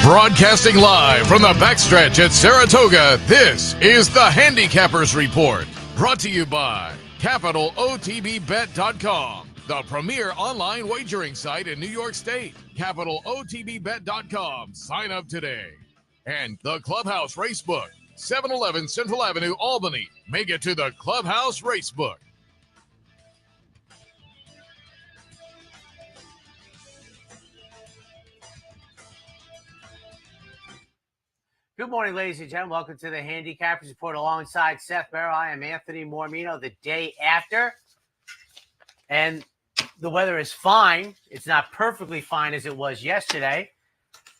Broadcasting live from the backstretch at Saratoga, this is the Handicappers Report. Brought to you by CapitalOTBBet.com, the premier online wagering site in New York State. CapitalOTBBet.com. Sign up today. And the Clubhouse Racebook, 711 Central Avenue, Albany. Make it to the Clubhouse Racebook. Good morning, ladies and gentlemen. Welcome to the Handicappers Report alongside Seth, Merrow. I am Anthony Mormino the day after. And the weather is fine. It's not perfectly fine as it was yesterday.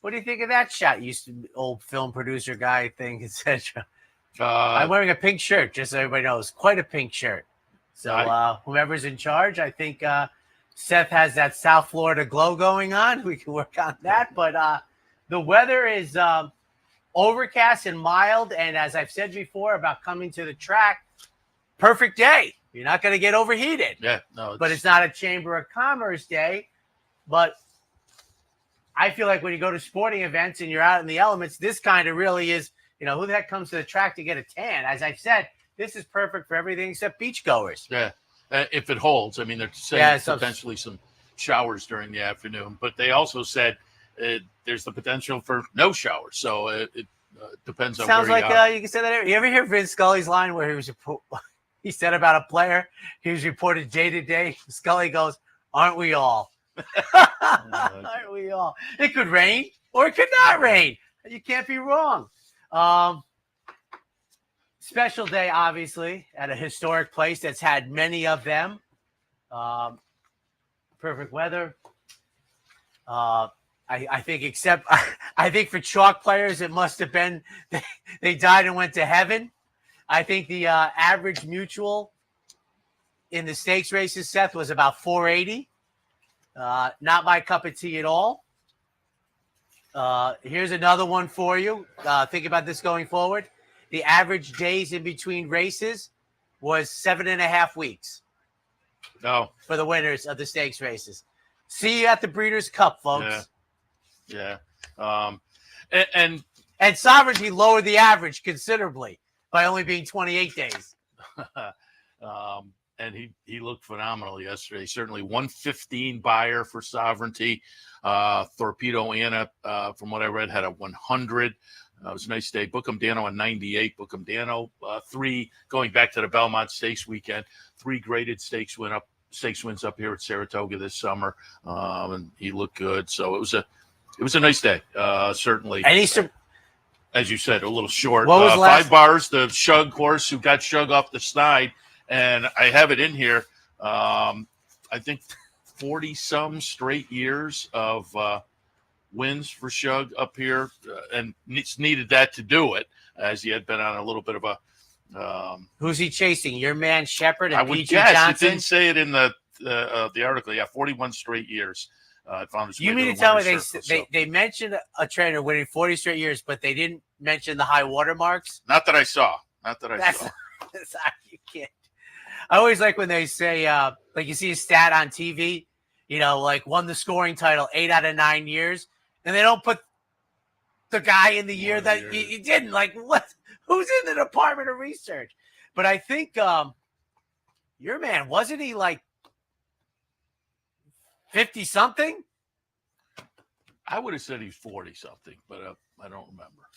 What do you think of that shot? Used to old film producer guy thing, etc. I'm wearing a pink shirt, just so everybody knows. Quite a pink shirt. So whoever's in charge, I think Seth has that South Florida glow going on. We can work on that. But the weather is overcast and mild, and as I've said before about coming to the track, perfect day. You're not going to get overheated. Yeah, no. But it's not a Chamber of Commerce day. But I feel like when you go to sporting events and you're out in the elements, this kind of really is, who the heck comes to the track to get a tan? As I've said, this is perfect for everything except beachgoers. Yeah, if it holds. I mean, they're saying potentially some showers during the afternoon, but they also said there's the potential for no showers. So it depends on sounds where like you are. You can say that. You ever hear Vince Scully's line where he said about a player, he was reported day to day. Scully goes, "Aren't we all? Aren't we all? It could rain or it could not rain. You can't be wrong." Special day, obviously, at a historic place that's had many of them. Perfect weather. I think for chalk players, it must have been they died and went to heaven. I think the average mutual in the stakes races, Seth, was about 480. Not my cup of tea at all. Here's another one for you. Think about this going forward. The average days in between races was 7.5 weeks. No. For the winners of the stakes races. See you at the Breeders' Cup, folks. Yeah. And Sovereignty lowered the average considerably by only being 28 days. And he looked phenomenal yesterday. Certainly 115 buyer for Sovereignty. Torpedo Anna, from what I read, had a 100. It was a nice day. Bookham Dano on 98. Bookham Dano 3, going back to the Belmont Stakes weekend. 3 graded stakes wins up here at Saratoga this summer, and he looked good. So it was a nice day, certainly. And as you said, a little short. What was 5 bars, the Shug horse who got Shug off the snide, and I have it in here. I think 40-some straight years of wins for Shug up here, and it's needed that to do it, as he had been on a little bit of a. Who's he chasing? Your man Shepard and I would PG guess Johnson? It didn't say it in the article. Yeah, 41 straight years. You mean to tell me they mentioned a trainer winning 40 straight years, but they didn't mention the high water marks? Not that I saw. You can't. I always like when they say, like you see a stat on TV, like won the scoring title 8 out of 9 years, and they don't put the guy in the year that he didn't. Like, what? Who's in the Department of Research? But I think your man, wasn't he like 50-something? I would have said he's 40-something, but I don't remember.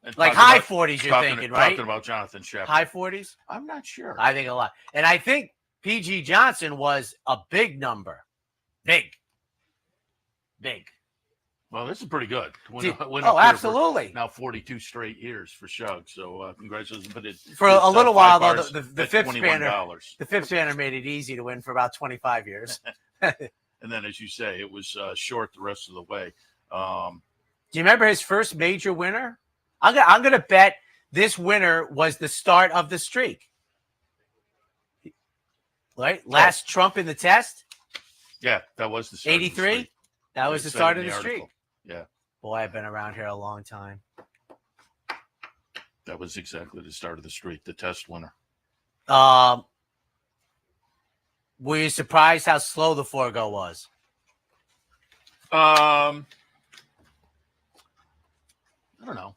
And like high 40s, you're thinking, right? Talking about Jonathan Shepard. High 40s? I'm not sure. I think a lot. And I think PG Johnson was a big number. Big. Well, this is pretty good. Absolutely. Now 42 straight years for Shug. So congratulations. But for a little while, though, the fifth spanner made it easy to win for about 25 years. And then, as you say, it was short the rest of the way. Do you remember his first major winner? I'm gonna bet this winner was the start of the streak. Right? Last Trump in the test? Yeah, that was the start. 83? That was the start of the streak. Yeah. Boy, I've been around here a long time. That was exactly the start of the streak, the test winner. Were you surprised how slow the Forgo was? I don't know.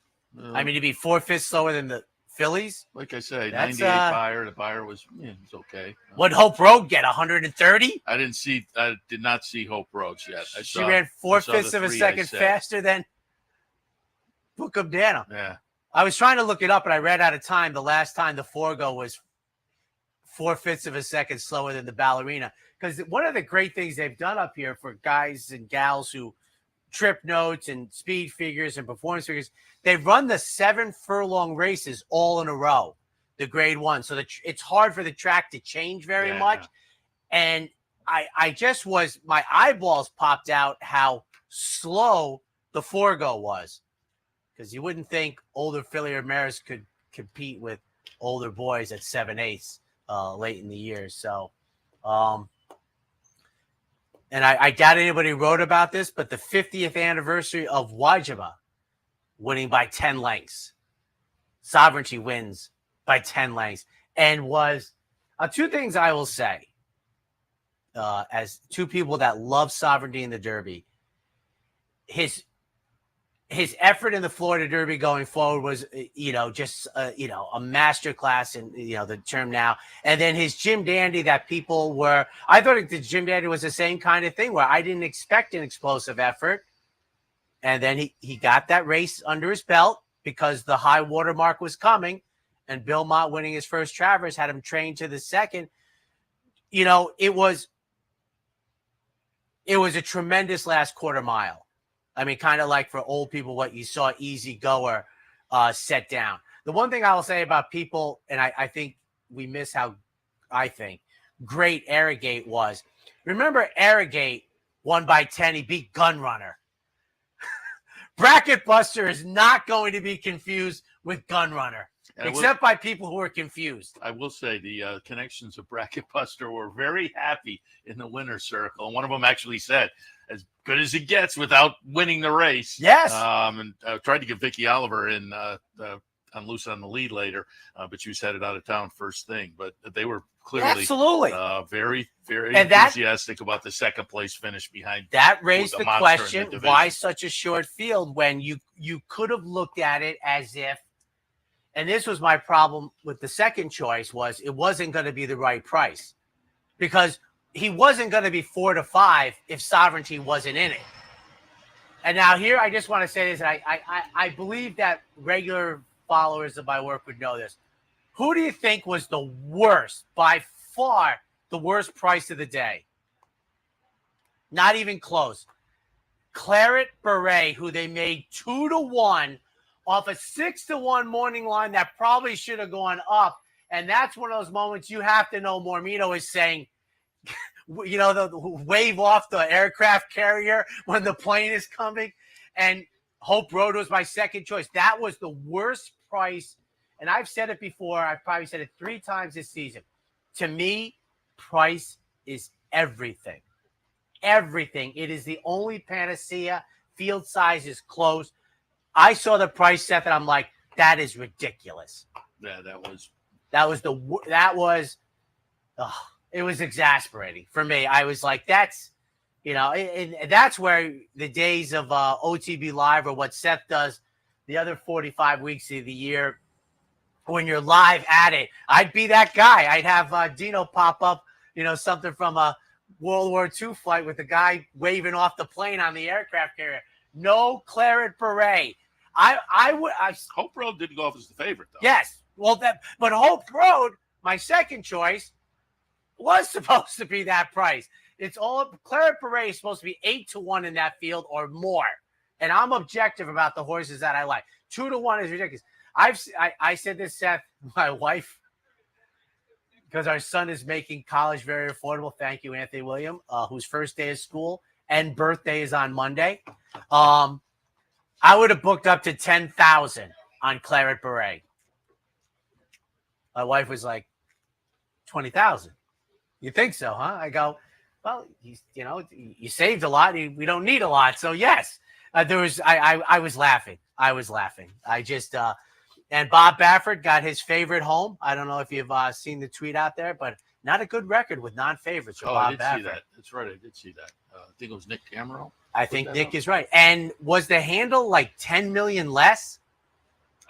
I mean, to be 4/5 slower than the Phillies. Like I say, That's, 98 Buyer. The Buyer was okay. What Hope Road get? 130? I did not see Hope Roads yet. She ran 4/5 of a second faster than Book of Dano. Yeah. I was trying to look it up, and I ran out of time. The last time the Forgo was 4/5 of a second slower than the Ballerina. Because one of the great things they've done up here for guys and gals who trip notes and speed figures and performance figures, they've run the 7 furlong races all in a row, the grade 1. So it's hard for the track to change very much. And I just my eyeballs popped out how slow the Forgo was. Because you wouldn't think older filly mares could compete with older boys at 7/8 late in the year. So, and I doubt anybody wrote about this, but the 50th anniversary of Wajima winning by 10 lengths. Sovereignty wins by 10 lengths. And was two things I will say as two people that love Sovereignty in the Derby. His effort in the Florida Derby going forward was, just, a masterclass in, the term now. And then his Jim Dandy that people were, I thought the Jim Dandy was the same kind of thing where I didn't expect an explosive effort. And then he got that race under his belt because the high water mark was coming, and Bill Mott winning his first Travers had him trained to the second. It was a tremendous last quarter mile. I mean, kind of like for old people, what you saw Easy Goer set down. The one thing I will say about people, and I think we miss how great Arrogate was. Remember, Arrogate won by 10. He beat Gunrunner. Bracket Buster is not going to be confused with Gunrunner, except by people who are confused. I will say the connections of Bracket Buster were very happy in the winner's circle. And one of them actually said, as good as it gets without winning the race. Yes. And tried to get Vicky Oliver in on Loose on the Lead later, but she was headed out of town first thing. But they were clearly very, very enthusiastic about the second place finish behind. That raised the question, why such a short field when you could have looked at it as if, and this was my problem with the second choice, was it wasn't going to be the right price because he wasn't going to be 4 to 5 if Sovereignty wasn't in it. And now here, I just want to say this. I believe that regular followers of my work would know this. Who do you think was the worst, by far, the worst price of the day? Not even close. Claret Beret, who they made 2 to 1 off a 6 to 1 morning line that probably should have gone up. And that's one of those moments you have to know Mormino is saying, the wave off the aircraft carrier when the plane is coming. And Hope Road was my second choice. That was the worst price. And I've said it before. I've probably said it 3 times this season. To me, price is everything. Everything. It is the only panacea. Field size is close. I saw the price set and I'm like, that is ridiculous. Yeah, it was exasperating for me. I was like, that's, and that's where the days of OTB Live or what Seth does the other 45 weeks of the year when you're live at it. I'd be that guy. I'd have Dino pop up, something from a World War II flight with the guy waving off the plane on the aircraft carrier. No Claret Beret. Hope Road didn't go off as the favorite, though. Yes. Well, but Hope Road, my second choice, was supposed to be that price. It's all Claret Beret is supposed to be 8 to 1 in that field or more. And I'm objective about the horses that I like. 2 to 1 is ridiculous. I said this, Seth, my wife, because our son is making college very affordable. Thank you, Anthony William, whose first day of school and birthday is on Monday. I would have booked up to 10,000 on Claret Beret. My wife was like, 20,000. You think so, huh? I go, well, you saved a lot. We don't need a lot. So yes, I was laughing. I just, and Bob Baffert got his favorite home. I don't know if you've seen the tweet out there, but not a good record with non-favorites for Bob Baffert. I did see that. That's right. I did see that. I think it was Nick Tamero. I think Nick is right. And was the handle like 10 million less?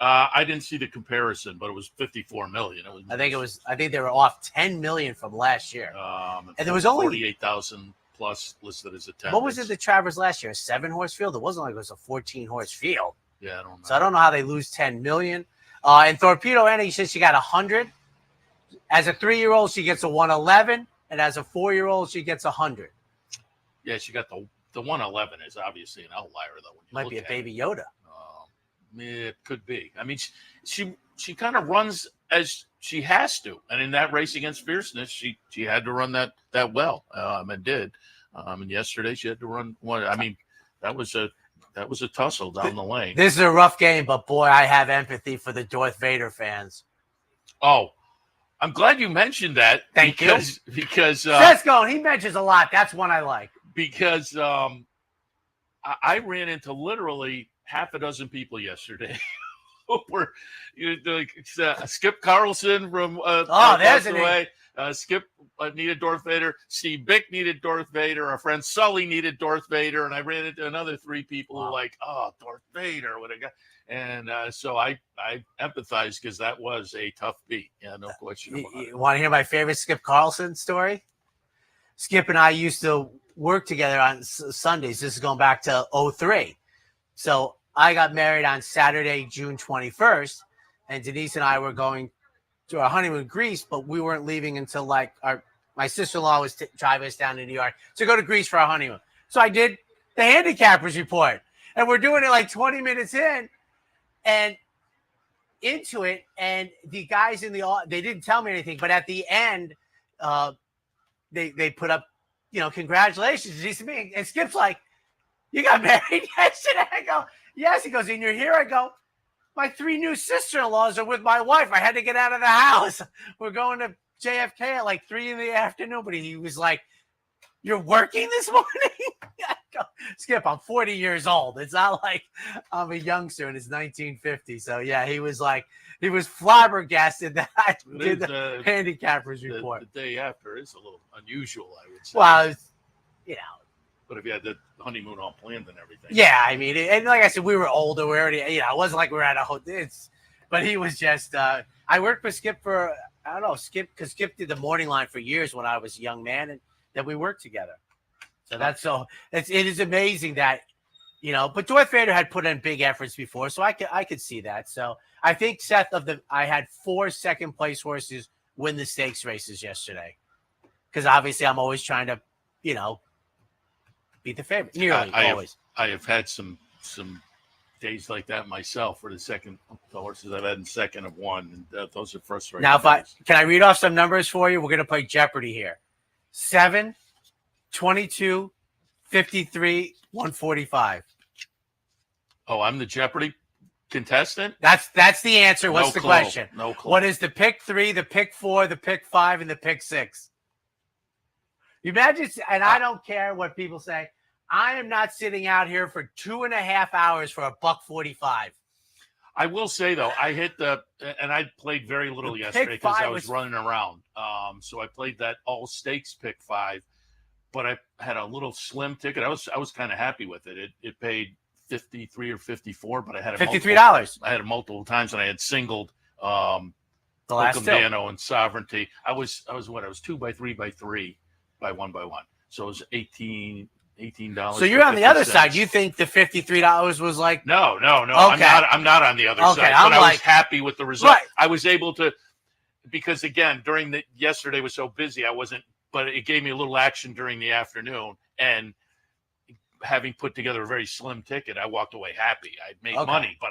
I didn't see the comparison, but it was 54 million. I think they were off 10 million from last year. And there was only 48,000 plus listed as attendance. What was it, the Travers last year? A 7-horse field? It wasn't like it was a 14-horse field. Yeah, I don't know. So I don't know how they lose 10 million. And Torpedo Anna, said she got 100. As a 3-year-old, she gets a 111, and as a 4-year-old, she gets 100. Yeah, she got the 111 is obviously an outlier though. When you Might look be a at baby it. Yoda. It could be. I mean, she kind of runs as she has to, and in that race against Fierceness, she had to run that well, and did. And yesterday she had to run one. I mean, that was a tussle down the lane. This is a rough game, but boy, I have empathy for the Darth Vader fans. Oh, I'm glad you mentioned that. Thank you. Because Seth's going. He mentions a lot. That's one I like. Because I ran into literally half a dozen people yesterday who were Skip Carlson from there's an way. Skip needed Darth Vader. Steve Bick needed Darth Vader. Our friend Sully needed Darth Vader, and I ran into another 3 people who were like, "Oh, Darth Vader, what a guy!" And so I empathize because that was a tough beat. Yeah, no question about it. You want to hear my favorite Skip Carlson story? Skip and I used to work together on Sundays. This is going back to 2003. So I got married on Saturday, June 21st, and Denise and I were going to our honeymoon in Greece, but we weren't leaving until my sister-in-law was driving us down to New York to go to Greece for our honeymoon. So I did the Handicappers Report, and we're doing it like 20 minutes in and into it, and the guys they didn't tell me anything, but at the end, they put up, congratulations, Denise and me, and Skip's like, "You got married yesterday?" I go, "Yes." He goes, "And you're here?" I go, "My 3 new sister-in-laws are with my wife. I had to get out of the house. We're going to JFK at like 3 in the afternoon." But he was like, "You're working this morning?" I go, "Skip, I'm 40 years old. It's not like I'm a youngster and it's 1950. So yeah, he was flabbergasted that I did the Handicappers Report. The day after is a little unusual, I would say. Well, But if you had the honeymoon all planned and everything. Yeah, I mean, and like I said, we were older. We already, it wasn't like we were at a hotel. But he was just, I worked with Skip for, I don't know, because Skip did the morning line for years when I was a young man, and then we worked together. So it is amazing that, but Darth Vader had put in big efforts before, so I could see that. So I think Seth, I had 4 second-place horses win the stakes races yesterday, because obviously I'm always trying to, beat the favorite. Nearly always. I have had some days like that myself for the horses I've had in second of one, and those are frustrating. Now, can I read off some numbers for you? We're going to play Jeopardy here. 7, 22, 53, 145. Oh, I'm the Jeopardy contestant? That's the answer. What's the question? No clue. What is the pick 3, the pick 4, the pick 5, and the pick 6? You imagine, and I don't care what people say. I am not sitting out here for 2.5 hours for $1.45. I will say though, I hit and I played very little yesterday because I was running around. So I played that all stakes pick 5, but I had a little slim ticket. I was kind of happy with it. It paid 53 or 54, but I had $53. I had it multiple times, and I had singled the last Dano and Sovereignty. I was 2 by 3 by 3. By 1 by 1, so it was $18. So you're on the other side. You think the $53 was like no? Okay. I'm not on the other side. But I was happy with the result. Right. I was able to, because again, yesterday was so busy, I wasn't. But it gave me a little action during the afternoon, and having put together a very slim ticket, I walked away happy. I made money, but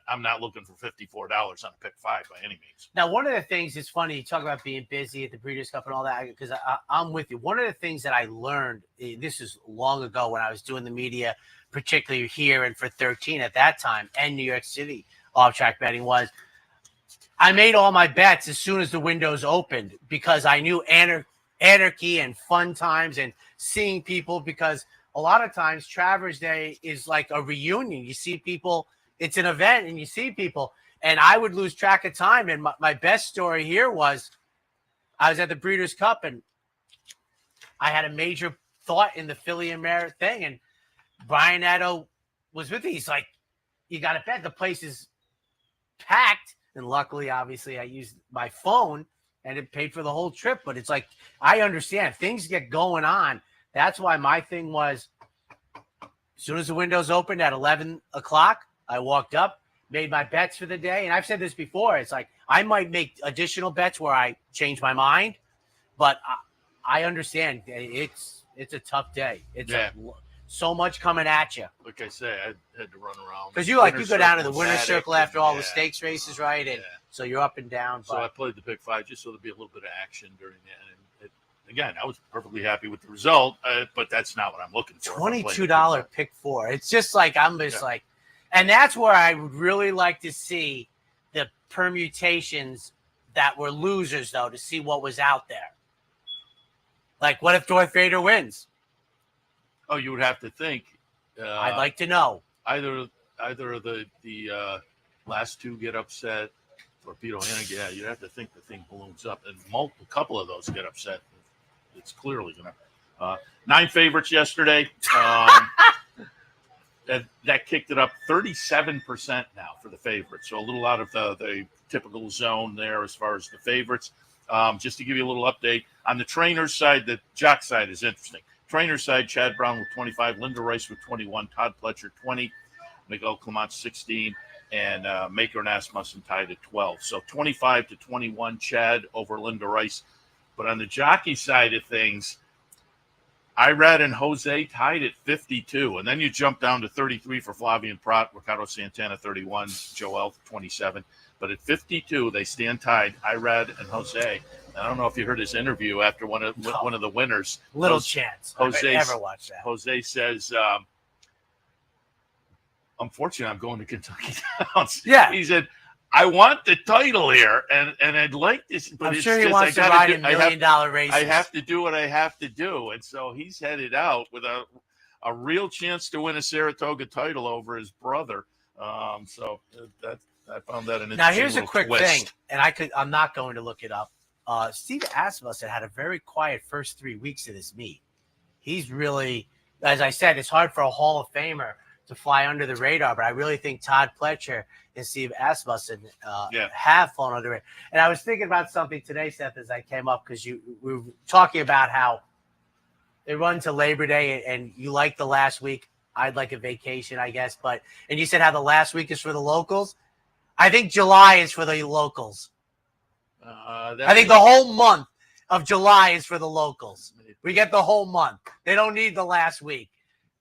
I'm not looking for $54 on a pick 5 by any means. Now, one of the things is funny. You talk about being busy at the Breeders' Cup and all that, because I'm with you. One of the things that I learned, this is long ago when I was doing the media, particularly here and for 13 at that time, and New York City off-track betting, was I made all my bets as soon as the windows opened, because I knew anarchy and fun times and seeing people, because a lot of times Travers Day is like a reunion. You see people, it's an event, and you see people, and I would lose track of time. And my best story here was I was at the Breeders' Cup, and I had a major thought in the Philly and Merrow thing, and Brian Addo was with me. He's like, "You got to bet. The place is packed. And luckily, obviously, I used my phone and it paid for the whole trip. But it's like, I understand things get going on. That's why my thing was, as soon as the windows opened at 11 o'clock, I walked up, made my bets for the day. And I've said this before. It's like, I might make additional bets where I change my mind, but I understand it's a tough day. It's so much coming at you. Like I say, I had to run around. Because you go down to the winner's circle after all the stakes races, right? And so you're up and down. So I played the pick 5 just so there'd be a little bit of action during that. And again, I was perfectly happy with the result, but that's not what I'm looking for. $22 pick 4. It's just like, I'm just like, and that's where I would really like to see the permutations that were losers, though, to see what was out there. Like, what if Darth Vader wins? Oh, you would have to think. I'd like to know. Either of the last two get upset, Torpedo and you'd have to think the thing balloons up, and a couple of those get upset. It's clearly gonna. 9 favorites yesterday. That kicked it up 37% now for the favorites. So a little out of the typical zone there as far as the favorites. Just to give you a little update on the trainers side, the jock side is interesting. Trainer side, Chad Brown with 25, Linda Rice with 21, Todd Pletcher 20, Miguel Clement 16, and Maker and Asmussen tied at 12. So 25-21, Chad over Linda Rice. But on the jockey side of things, Irad and Jose tied at 52. And then you jump down to 33 for Flavian Prat, Ricardo Santana 31, Joel 27. But at 52, they stand tied, Irad and Jose. I don't know if you heard his interview after one of the winners. Little chance. Jose never watched that. Jose says, unfortunately, I'm going to Kentucky Downs. Yeah. He said, I want the title here, and I'd like this. But I'm it's sure he just, wants to ride in $1 million races. I have to do what I have to do. And so he's headed out with a real chance to win a Saratoga title over his brother. So I found that an interesting Now, here's a quick twist. thing, and I'm not going to look it up. Steve Asmussen had a very quiet first 3 weeks of this meet. He's really, as I said, it's hard for a Hall of Famer to fly under the radar, but I really think Todd Pletcher and Steve Asmussen have flown under it. And I was thinking about something today, Seth, as I came up, because we were talking about how they run to Labor Day, and you like the last week. I'd like a vacation, I guess. And you said how the last week is for the locals. I think July is for the locals. I think the whole month of July is for the locals. We get the whole month. They don't need the last week.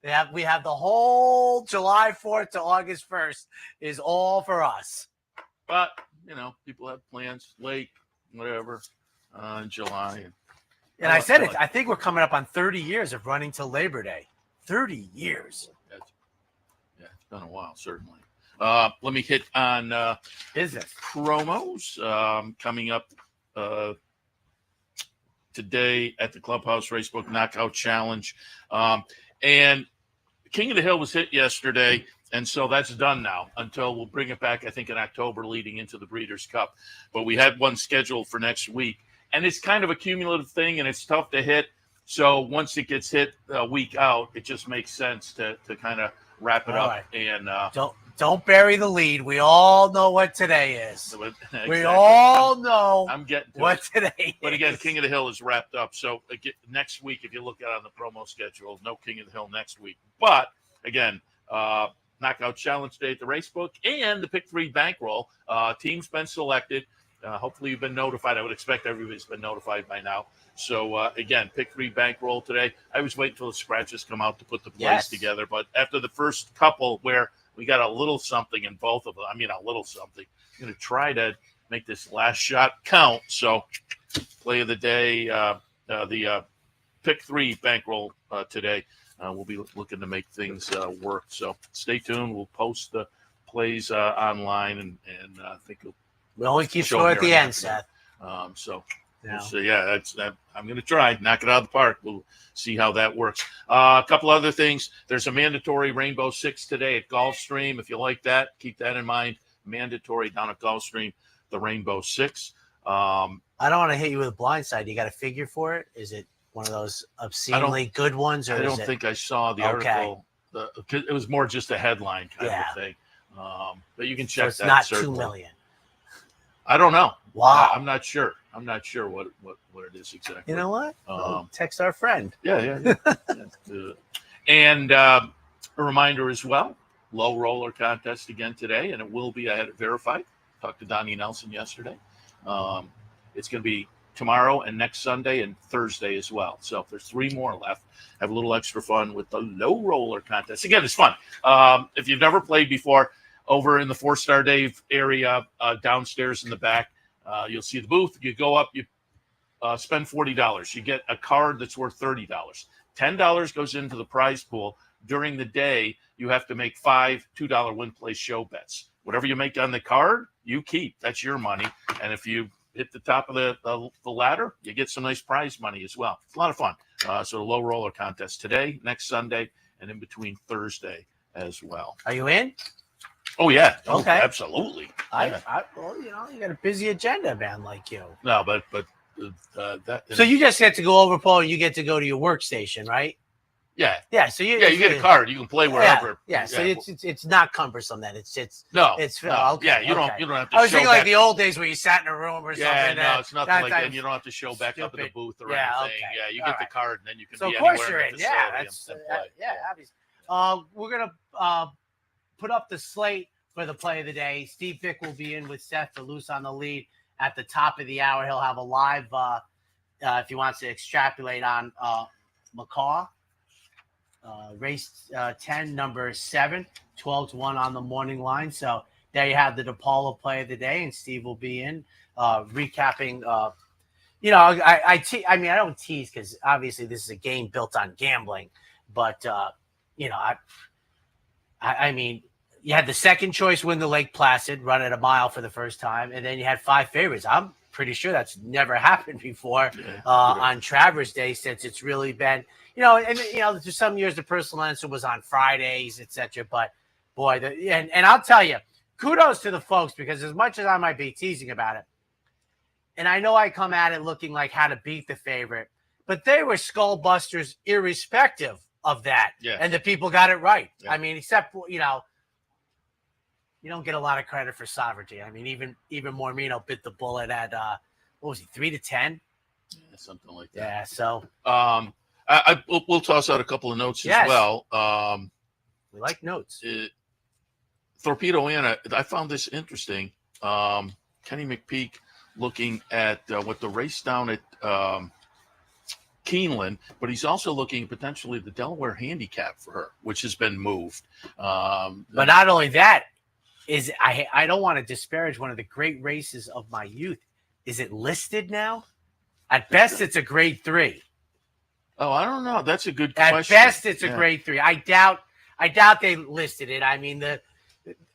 We have the whole July 4th to August 1st is all for us. But, people have plans, late, whatever, in July. And I said it. I think we're coming up on 30 years of running till Labor Day. 30 years. It's been a while, certainly. Let me hit on business promos coming up today at the Clubhouse Racebook Knockout Challenge. And King of the Hill was hit yesterday, and so that's done now until we'll bring it back, I think, in October leading into the Breeders' Cup. But we had one scheduled for next week, and it's kind of a cumulative thing, and it's tough to hit. So once it gets hit a week out, it just makes sense to kind of wrap it up. Right. And Don't bury the lead. We all know what today is. Exactly. We all know I'm getting to what today is. But again, King of the Hill is wrapped up. So again, next week, if you look at it on the promo schedule, no King of the Hill next week. But again, Knockout Challenge Day at the Racebook and the Pick 3 Bankroll. Team's been selected. Hopefully you've been notified. I would expect everybody's been notified by now. So, again, Pick 3 Bankroll today. I was waiting until the scratches come out to put the plays together. But after the first couple where we got a little something in both of them, a little something, I'm going to try to make this last shot count. So, play of the day, the Pick 3 Bankroll today. We'll be looking to make things work. So, stay tuned. We'll post the plays online, and I think we only keep score at the end, Seth. So I'm going to try knock it out of the park. We'll see how that works. A couple other things. There's a mandatory Rainbow Six today at Gulfstream. If you like that, keep that in mind. Mandatory down at Gulfstream, the Rainbow Six. I don't want to hit you with a blindside. You got a figure for it? Is it one of those obscenely good ones? Or I don't think I saw the article. It was more just a headline kind of thing. But you can So check it's that. not certainly. 2 million. I don't know. Wow. I'm not sure. I'm not sure what it is exactly. You know what? Text our friend. Yeah. And a reminder as well, low roller contest again today, and it will be, I had it verified. Talked to Donnie Nelson yesterday. It's going to be tomorrow and next Sunday and Thursday as well. So if there's 3 more left, have a little extra fun with the low roller contest. Again, it's fun. If you've never played before, over in the 4-Star Dave area, downstairs in the back, you'll see the booth. You go up, you spend $40. You get a card that's worth $30. $10 goes into the prize pool. During the day, you have to make 5 $2 win play show bets. Whatever you make on the card, you keep. That's your money. And if you hit the top of the ladder, you get some nice prize money as well. It's a lot of fun. So the low roller contest today, next Sunday, and in between Thursday as well. Are you in? Oh, yeah. Okay. Oh, absolutely. Yeah. Well, you got a busy agenda, man, like you. No, but that. So you just get to go over, Paul, and you get to go to your workstation, right? Yeah. Yeah. So you get a card. You can play wherever. Yeah. So it's not cumbersome then. It's no. It's no. Okay, Yeah. You don't have to. I was show thinking back. like the old days where you sat in a room or something. Yeah. No, it's nothing like that. That's You don't have to show back up in the stupid. booth or Yeah, anything. okay. Yeah. You All get the right. card, and then you can So be of course anywhere you're in in. the Yeah. facility and play. Obviously. We're gonna put up the slate for the play of the day. Steve Vick will be in with Seth for Loose on the Lead at the top of the hour. He'll have a live if he wants to extrapolate on McCaw. Race 10, number 7, 12-1 on the morning line. So there you have the DePaulo play of the day, and Steve will be in recapping. I mean, I don't tease because obviously this is a game built on gambling, but I mean, you had the second choice win the Lake Placid, run at a mile for the first time, and then you had 5 favorites. I'm pretty sure that's never happened before on Travers Day, since it's really been, there's some years the personal answer was on Fridays, etc. But boy, and I'll tell you, kudos to the folks, because as much as I might be teasing about it, and I know I come at it looking like how to beat the favorite, but they were skull busters irrespective of that. Yeah. And the people got it right. Yeah. I mean, except, you don't get a lot of credit for sovereignty. I mean, even Mormino bit the bullet at what was he, 3-10? Yeah, something like that. Yeah. So we'll toss out a couple of notes Yes. as well. we like notes. Torpedo Anna, I found this interesting. Kenny McPeak looking at what the race down at Keeneland, but he's also looking potentially the Delaware Handicap for her, which has been moved. But not only that, I don't want to disparage one of the great races of my youth. Is it listed now? At best, it's a grade 3. Oh, I don't know. That's a good At question. best, it's a grade 3. I doubt they listed it. I mean,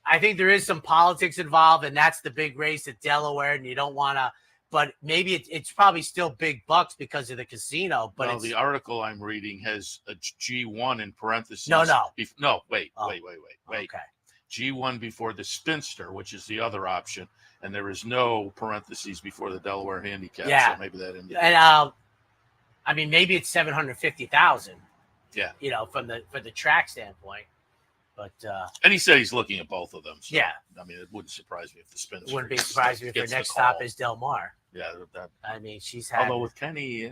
I think there is some politics involved, and that's the big race at Delaware, and you don't want to. But maybe it's probably still big bucks because of the casino. But the article I'm reading has a G1 in parentheses. No. Wait. Okay. G1 before the Spinster, which is the other option, and there is no parentheses before the Delaware Handicap. Yeah. So maybe that ended. And I mean, maybe it's 750,000. Yeah. From the track standpoint. But and he said he's looking at both of them. So, yeah. I mean, it wouldn't surprise me if the Spinster. Wouldn't be surprised me if her gets the next call. stop is Del Mar. Yeah. That, I mean, she's had. although with Kenny,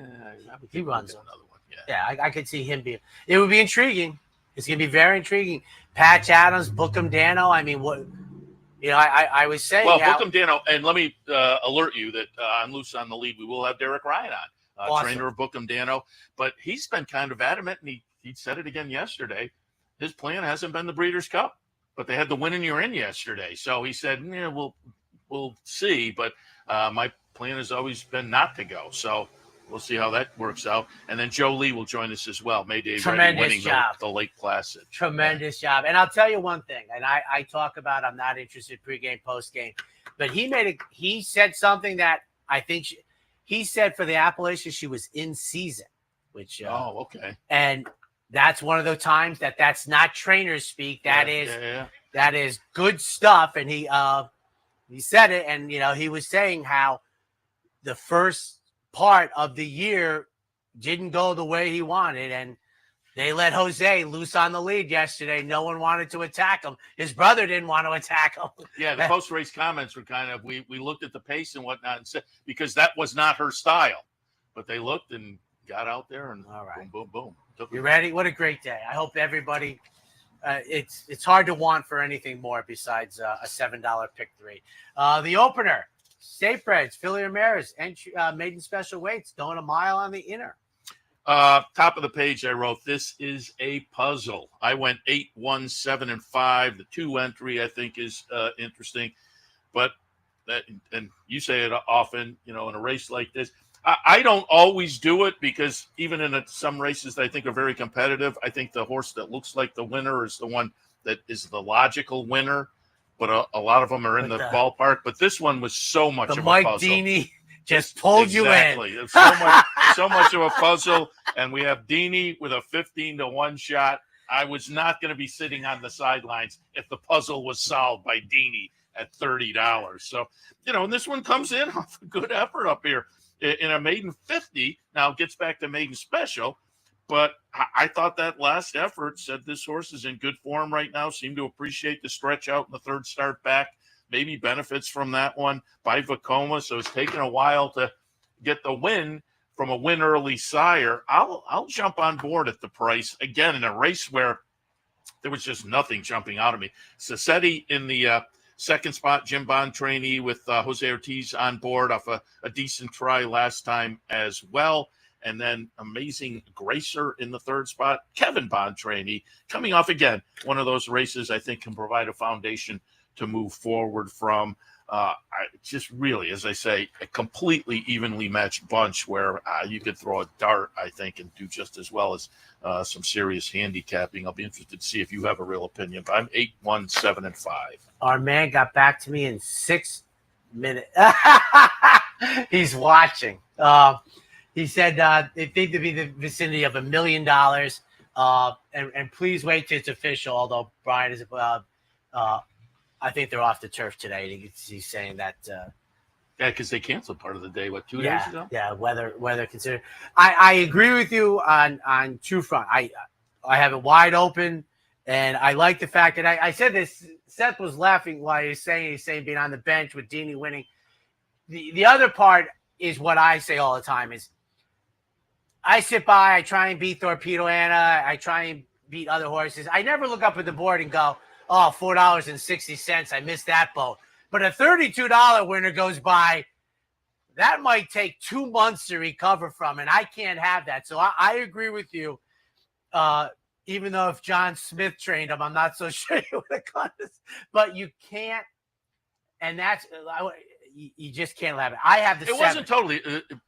He runs another one. Yeah. Yeah, I could see him being. It would be intriguing. It's going to be very intriguing. Patch Adams, Bookham Dano. I mean, what? I was saying. Well, Bookham Dano, and let me alert you that on Loose on the Lead, we will have Derek Ryan on, Awesome. trainer of Bookham Dano. But he's been kind of adamant, and he said it again yesterday. His plan hasn't been the Breeders' Cup, but they had the win and you're in yesterday. So he said, yeah, we'll see. But my plan has always been not to go. So we'll see how that works out. And then Joe Lee will join us as well. Mayday ready, winning the Lake Placid. Tremendous job. And I'll tell you one thing, and I talk about I'm not interested pregame, postgame, but he said something that I think he said for the Appalachians she was in season, which okay. And that's one of the times that's not trainers speak. That is good stuff. And he said it, and he was saying how the first part of the year didn't go the way he wanted, and They let Jose loose on the lead yesterday. No one wanted to attack him. His brother didn't want to attack him. Yeah, the post-race comments were kind of, we looked at the pace and whatnot and said, because that was not her style. But they looked and got out there and all right. boom, boom, boom. You ready? What a great day. I hope everybody it's hard to want for anything more besides a $7 pick 3. The opener, State Breds, Philly or Mares, maiden special weights, going a mile on the inner. Top of the page, I wrote, this is a puzzle. I went 8, 1, 7, and 5. The 2 entry, I think, is interesting. But that, and you say it often, in a race like this. I don't always do it because even in some races that I think are very competitive, I think the horse that looks like the winner is the one that is the logical winner. But a lot of them are in the ballpark. But this one was so much of a puzzle. Mike Deeney just pulled you in. Exactly. So much of a puzzle. And we have Deeney with a 15-1 shot. I was not going to be sitting on the sidelines if the puzzle was solved by Deeney at $30. So, and this one comes in off a good effort up here. In a maiden 50, now it gets back to maiden special, but I thought that last effort said this horse is in good form right now, seemed to appreciate the stretch out in the third start back, maybe benefits from that one by Vacoma, so it's taken a while to get the win from a win early sire. I'll jump on board at the price, again, in a race where there was just nothing jumping out of me. Sassetti in the second spot, Jim Bond trainee with Jose Ortiz on board off a decent try last time as well. And then Amazing Gracer in the third spot, Kevin Bond trainee, coming off again, one of those races I think can provide a foundation to move forward from. Just really, as I say, a completely evenly matched bunch where you could throw a dart, I think, and do just as well as some serious handicapping. I'll be interested to see if you have a real opinion. But I'm 8, 1, 7, and 5. Our man got back to me in 6 minutes. He's watching. He said they think to be the vicinity of $1 million. And please wait till it's official. Although Brian is I think they're off the turf today. He's saying that. Yeah, because they canceled part of the day. 2 days ago? Yeah, weather considered. I agree with you on two front. I have it wide open, and I like the fact that I said this. Seth was laughing while he's saying being on the bench with Deeney winning. The other part is what I say all the time is I sit by, I try and beat Torpedo Anna, I try and beat other horses. I never look up at the board and go, oh, $4.60. I missed that boat. But a $32 winner goes by. That might take 2 months to recover from, and I can't have that. So I agree with you. Even though if John Smith trained him, I'm not so sure he would have got this. But you can't, and that's you just can't have it. I have the. It 7. wasn't totally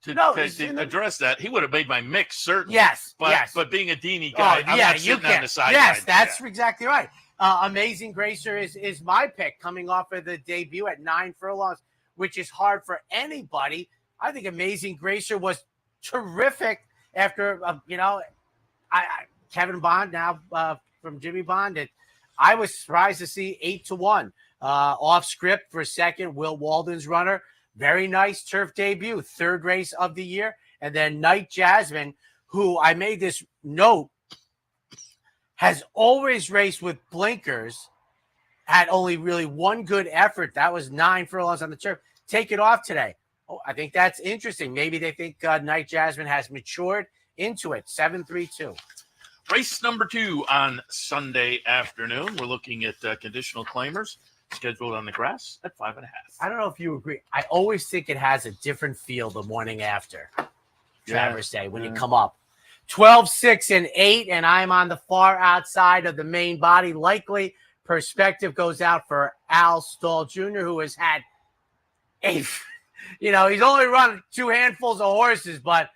to address that. He would have made my mix certainly. Yes, but being a Deeney guy, I'm not sitting on the sideline. Yes, that's exactly right. Amazing Gracer is my pick coming off of the debut at 9 furlongs, which is hard for anybody. I think Amazing Gracer was terrific after, Kevin Bond now from Jimmy Bond. I was surprised to see 8-1 off script for second. Will Walden's runner. Very nice turf debut, third race of the year. And then Night Jasmine, who I made this note, has always raced with blinkers, had only really one good effort. That was 9 furlongs on the turf. Take it off today. Oh, I think that's interesting. Maybe they think Night Jasmine has matured into it. 7-3-2. Race number 2 on Sunday afternoon. We're looking at conditional claimers scheduled on the grass at 5.5. I don't know if you agree. I always think it has a different feel the morning after Traverse Day when you come up. 12, 6, and 8, and I'm on the far outside of the main body. Likely perspective goes out for Al Stahl Jr., who has had he's only run 2 handfuls of horses, but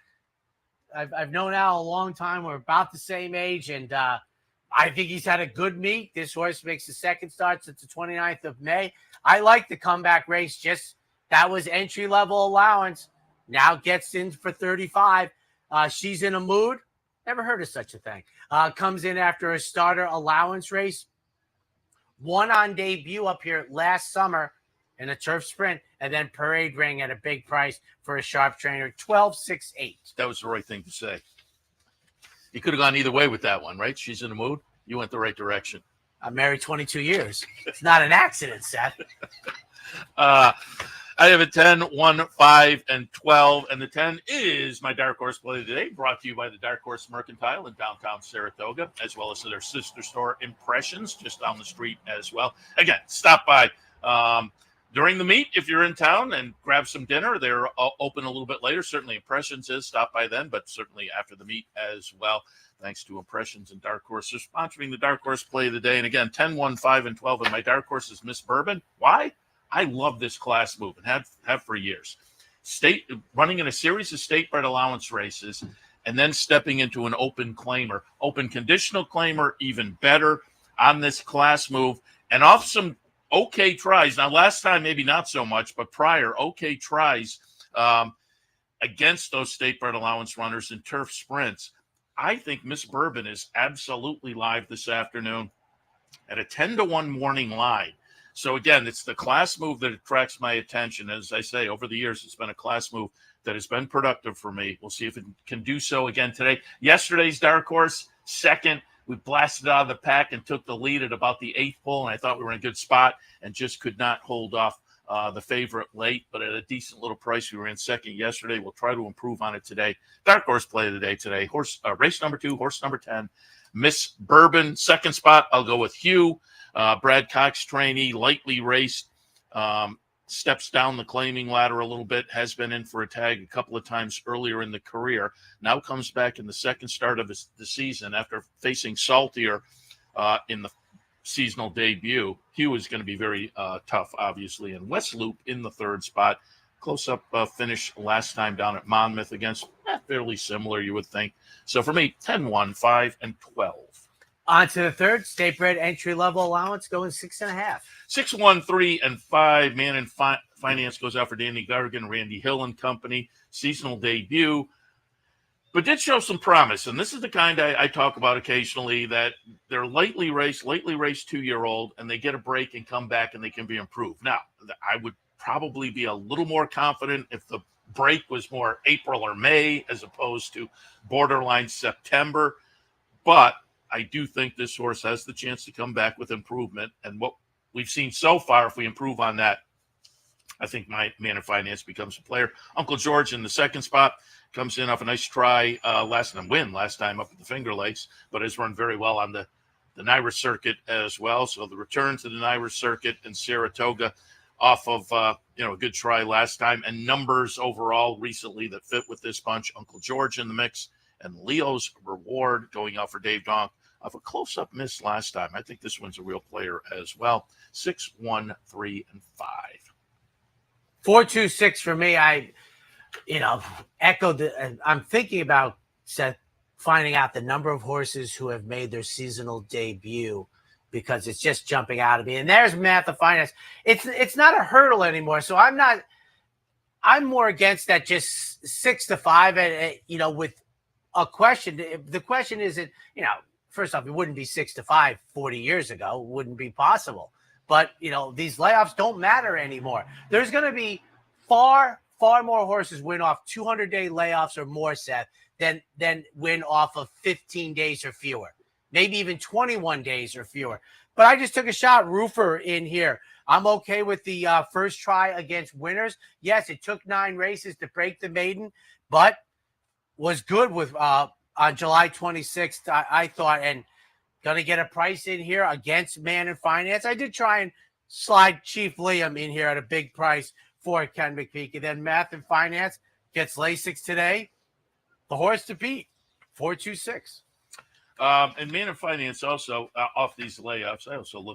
I've known Al a long time. We're about the same age, and I think he's had a good meet. This horse makes the second start since the 29th of May. I like the comeback race. That was entry-level allowance. Now gets in for 35. She's in a mood. Never heard of such a thing. Comes in after a starter allowance race. Won on debut up here last summer in a turf sprint, and then parade ring at a big price for a sharp trainer. 12, 6, 8. That was the right thing to say. You could have gone either way with that one, right? She's in the mood. You went the right direction. I'm married 22 years. It's not an accident, Seth. I have a 10, 1, 5, and 12. And the 10 is my Dark Horse play today, brought to you by the Dark Horse Mercantile in downtown Saratoga, as well as their sister store, Impressions, just down the street as well. Again, stop by during the meet if you're in town and grab some dinner. They're open a little bit later. Certainly Impressions is. Stop by then, but certainly after the meet as well. Thanks to Impressions and Dark Horse for sponsoring the Dark Horse play of the day. And again, 10, 1, 5, and 12. And my Dark Horse is Miss Bourbon. Why? I love this class move and have for years. Running in a series of state bred allowance races and then stepping into an open claimer, open conditional claimer, even better on this class move and off some okay tries. Now, last time, maybe not so much, but prior, okay tries against those state bred allowance runners in turf sprints. I think Miss Bourbon is absolutely live this afternoon at a 10-1 morning line. So again, it's the class move that attracts my attention. As I say, over the years, it's been a class move that has been productive for me. We'll see if it can do so again today. Yesterday's Dark Horse, second. We blasted out of the pack and took the lead at about the 8th pole, and I thought we were in a good spot and just could not hold off the favorite late, but at a decent little price. We were in second yesterday. We'll try to improve on it today. Dark Horse play of the day today. Race number 2, horse number 10, Miss Bourbon. Second spot, I'll go with Hugh. Brad Cox trainee, lightly raced, steps down the claiming ladder a little bit, has been in for a tag a couple of times earlier in the career, now comes back in the second start of the season after facing Saltier in the seasonal debut. Hugh is going to be very tough, obviously, and West Loop in the third spot. Close-up finish last time down at Monmouth against fairly similar, you would think. So for me, 10, 1, 5, and 12. On to the third, state bred entry level allowance going 6.5. 6, 1, 3, and 5. Man in Finance goes out for Danny Gargan, Randy Hill and company. Seasonal debut, but did show some promise. And this is the kind I talk about occasionally, that they're lightly raced 2-year-old, and they get a break and come back and they can be improved. Now, I would probably be a little more confident if the break was more April or May as opposed to borderline September. But I do think this horse has the chance to come back with improvement. And what we've seen so far, if we improve on that, I think my Man in Finance becomes a player. Uncle George in the second spot comes in off a nice try last time up at the Finger Lakes, but has run very well on the NYRA circuit as well. So the return to the NYRA circuit in Saratoga off of a good try last time, and numbers overall recently that fit with this bunch. Uncle George in the mix, and Leo's Reward going out for Dave Donk off a close-up miss last time. I think this one's a real player as well. 6, 1, 3, and 5. 4, 2, 6 for me. I echoed. I'm thinking about Seth finding out the number of horses who have made their seasonal debut, because it's just jumping out at me. And there's Math of Finance. It's not a hurdle anymore. So I'm more against that, just 6 to 5. And with a question. The question isn't, first off, it wouldn't be 6 to 5 40 years ago. It wouldn't be possible. But, these layoffs don't matter anymore. There's going to be far more horses win off 200-day layoffs or more, Seth, than win off of 15 days or fewer, maybe even 21 days or fewer. But I just took a shot Roofer in here. I'm okay with the first try against winners. Yes, it took 9 races to break the maiden, but was good with on July 26th, I thought, and going to get a price in here against Man in Finance. I did try and slide Chief Liam in here at a big price for Ken McPeak. And then Math in Finance gets Lasix today. The horse to beat, 4, 2, 6. And Man in Finance also, off these layups, I also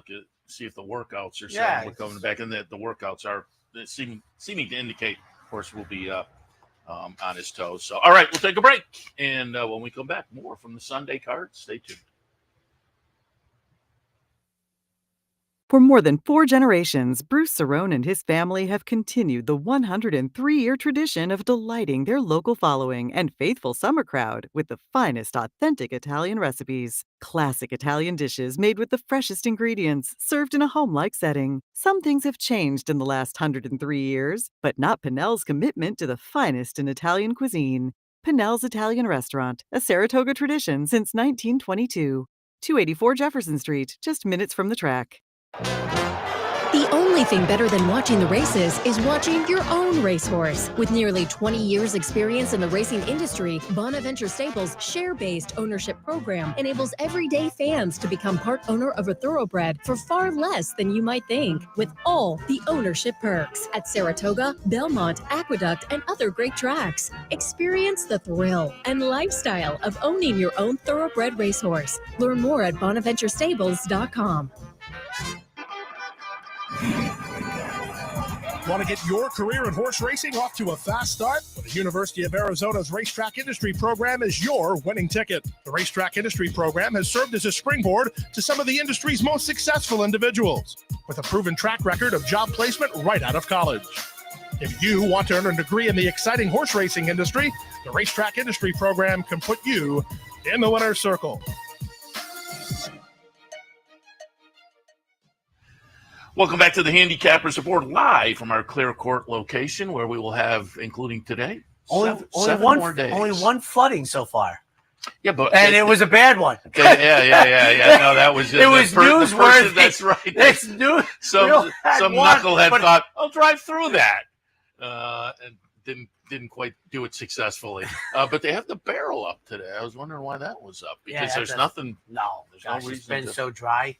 see if the workouts are saying we're coming back, and that the workouts are seeming to indicate horse will be on his toes. So, all right, we'll take a break. And when we come back, more from the Sunday card. Stay tuned. For more than 4 generations, Bruce Cerrone and his family have continued the 103-year tradition of delighting their local following and faithful summer crowd with the finest authentic Italian recipes. Classic Italian dishes made with the freshest ingredients, served in a home-like setting. Some things have changed in the last 103 years, but not Pinnell's commitment to the finest in Italian cuisine. Pinnell's Italian Restaurant, a Saratoga tradition since 1922. 284 Jefferson Street, just minutes from the track. The only thing better than watching the races is watching your own racehorse. With nearly 20 years experience in the racing industry, Bonaventure Stables' share-based ownership program enables everyday fans to become part owner of a thoroughbred for far less than you might think, with all the ownership perks at Saratoga, Belmont, Aqueduct, and other great tracks. Experience the thrill and lifestyle of owning your own thoroughbred racehorse. Learn more at bonaventurestables.com. Want to get your career in horse racing off to a fast start? Well, the University of Arizona's Racetrack Industry Program is your winning ticket. The Racetrack Industry Program has served as a springboard to some of the industry's most successful individuals, with a proven track record of job placement right out of college. If you want to earn a degree in the exciting horse racing industry, the Racetrack Industry Program can put you in the winner's circle. Welcome back to the Handicappers Report, live from our Clear Court location, where we will have, including today, seven more days. Only one flooding so far. Yeah, but it was a bad one. Yeah. No, that was it was newsworthy. That's right. It's news. Some knucklehead thought, I'll drive through that, and didn't quite do it successfully. But they have the barrel up today. I was wondering why that was up, because there's nothing. No, reason it's been so dry.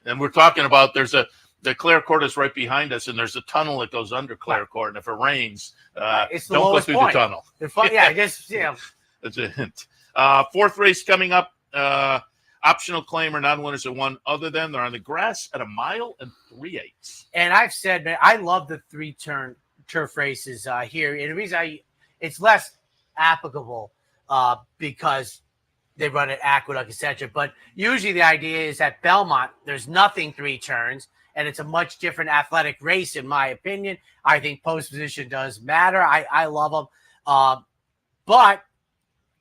And we're talking about the Clare Court is right behind us, and there's a tunnel that goes under Clare Court. And if it rains, it's the don't go through point. the tunnel. I guess, yeah. That's a hint. Fourth race coming up. Optional claimer, non-winners are one other than. They're on the grass at 1 mile and 3/8. And I've said, man, I love the 3-turn turf races here. And the reason it's less applicable because they run at Aqueduct, etc. But usually the idea is at Belmont, there's nothing 3 turns, and it's a much different athletic race, in my opinion. I think post position does matter. I love them. But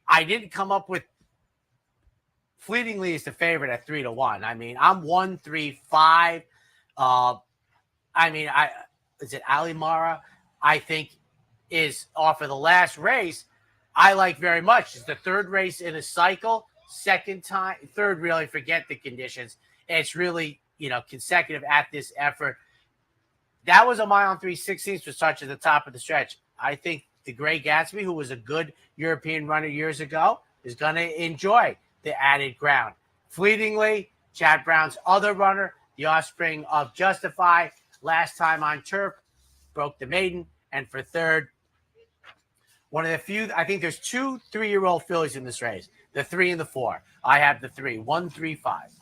I didn't come up with Fleetingly is the favorite at 3-1. I mean, I'm 1-3-5. Is it Alimara? I think is off of the last race. I like very much. It's the third race in a cycle. Third, really forget the conditions. And it's really, consecutive at this effort. That was 1 mile and 3/16 for such at the top of the stretch. I think the Gray Gatsby, who was a good European runner years ago, is going to enjoy the added ground. Fleetingly, Chad Brown's other runner, the offspring of Justify, last time on turf, broke the maiden. And for third, one of the few, I think there's 2 3-year-old fillies in this race, the 3 and the 4. I have the 3, 1-3-5.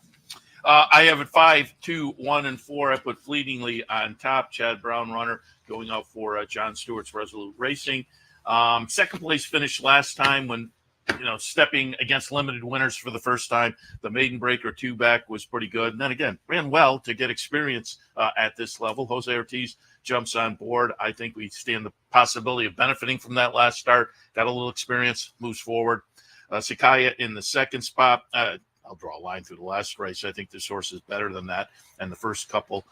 I have it 5, 2, 1, and 4. I put Fleetingly on top. Chad Brown runner going out for John Stewart's Resolute Racing. Second place finish last time when, stepping against limited winners for the first time. The maiden breaker 2 back was pretty good. And then again, ran well to get experience at this level. Jose Ortiz jumps on board. I think we stand the possibility of benefiting from that last start. Got a little experience, moves forward. Sakaya in the second spot. I'll draw a line through the last race. I think this horse is better than that. And the first couple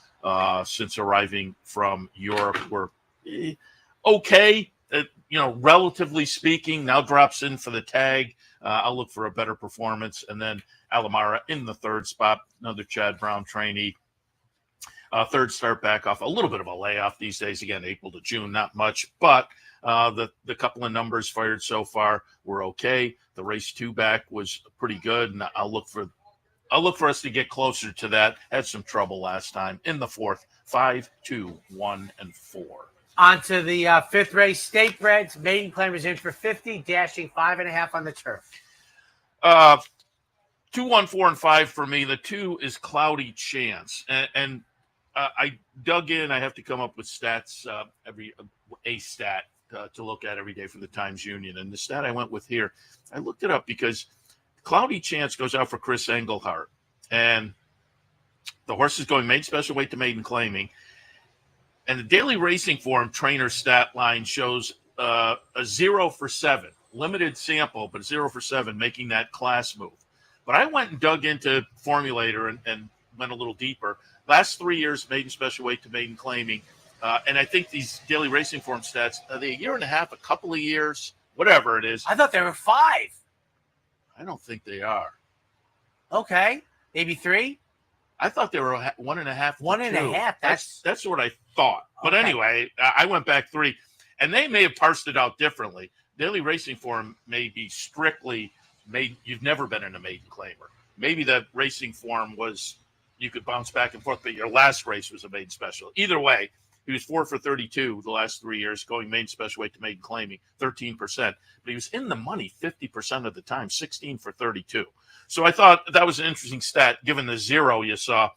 since arriving from Europe were okay, relatively speaking. Now drops in for the tag. I'll look for a better performance. And then Alamara in the third spot, another Chad Brown trainee. Third start back off a little bit of a layoff these days. Again, April to June, not much, but the couple of numbers fired so far were okay. The race 2 back was pretty good, and I'll look for us to get closer to that. Had some trouble last time in the fourth. 5, 2, 1, and 4. On to the fifth race, State Breds. Maiden claimers in for 50, dashing 5.5 on the turf. 2, 1, 4, and 5 for me. The 2 is Cloudy Chance, and I dug in. I have to come up with stats, a stat to look at every day for the Times Union. And the stat I went with here, I looked it up because Cloudy Chance goes out for Chris Engelhart. And the horse is going maiden special weight to maiden claiming. And the Daily Racing Form trainer stat line shows a 0 for 7. Limited sample, but 0 for 7, making that class move. But I went and dug into Formulator and went a little deeper. Last 3 years, maiden special weight to maiden claiming. And I think these Daily Racing Form stats, are they a year and a half, a couple of years? whatever it is. I thought there were 5. I don't think they are. Okay, maybe 3. I thought they were 1.5. 1.5. That's what I thought. But Okay. anyway, I went back 3, and they may have parsed it out differently. Daily Racing Form may be strictly made. You've never been in a maiden claimer. Maybe that racing form was you could bounce back and forth, but your last race was a maiden special. Either way, he was 4 for 32 the last 3 years, going maiden special weight to maiden claiming 13%. But he was in the money 50% of the time, 16 for 32. So I thought that was an interesting stat, given the 0 you saw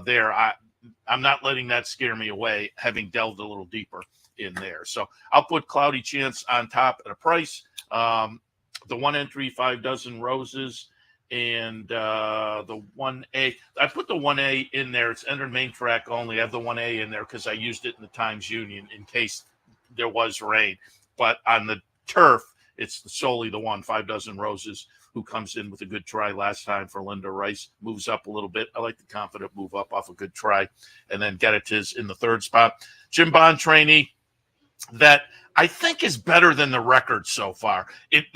there. I'm not letting that scare me away, having delved a little deeper in there. So I'll put Cloudy Chance on top at a price. The 1 entry, 5 dozen roses, and the 1A. I put the 1A in there. It's entered main track only. I have the 1A in there because I used it in the Times Union in case there was rain. But on the turf, it's solely the 5 dozen roses, who comes in with a good try last time for Linda Rice, moves up a little bit. I like the confident move up off a good try. And then Getatiz in the 3rd spot. Jim Bond trainee that I think is better than the record so far,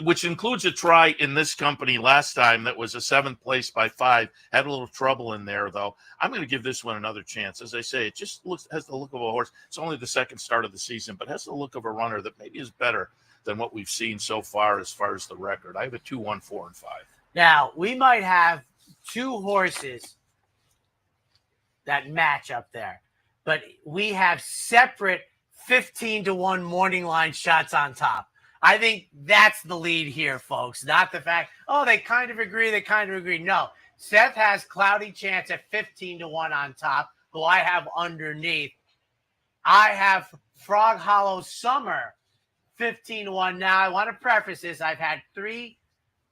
which includes a try in this company last time that was a 7th place by 5. Had a little trouble in there, though. I'm going to give this one another chance. As I say, it just has the look of a horse. It's only the 2nd start of the season, but has the look of a runner that maybe is better than what we've seen so far as the record. I have a 2, 1, 4, and 5. Now, we might have 2 horses that match up there, but we have separate 15-1 morning line shots on top. I think that's the lead here, folks. Not the fact, they kind of agree. No, Seth has Cloudy Chance at 15-1 on top, who I have underneath. I have Frog Hollow Summer 15-1. Now, I want to preface this. I've had 3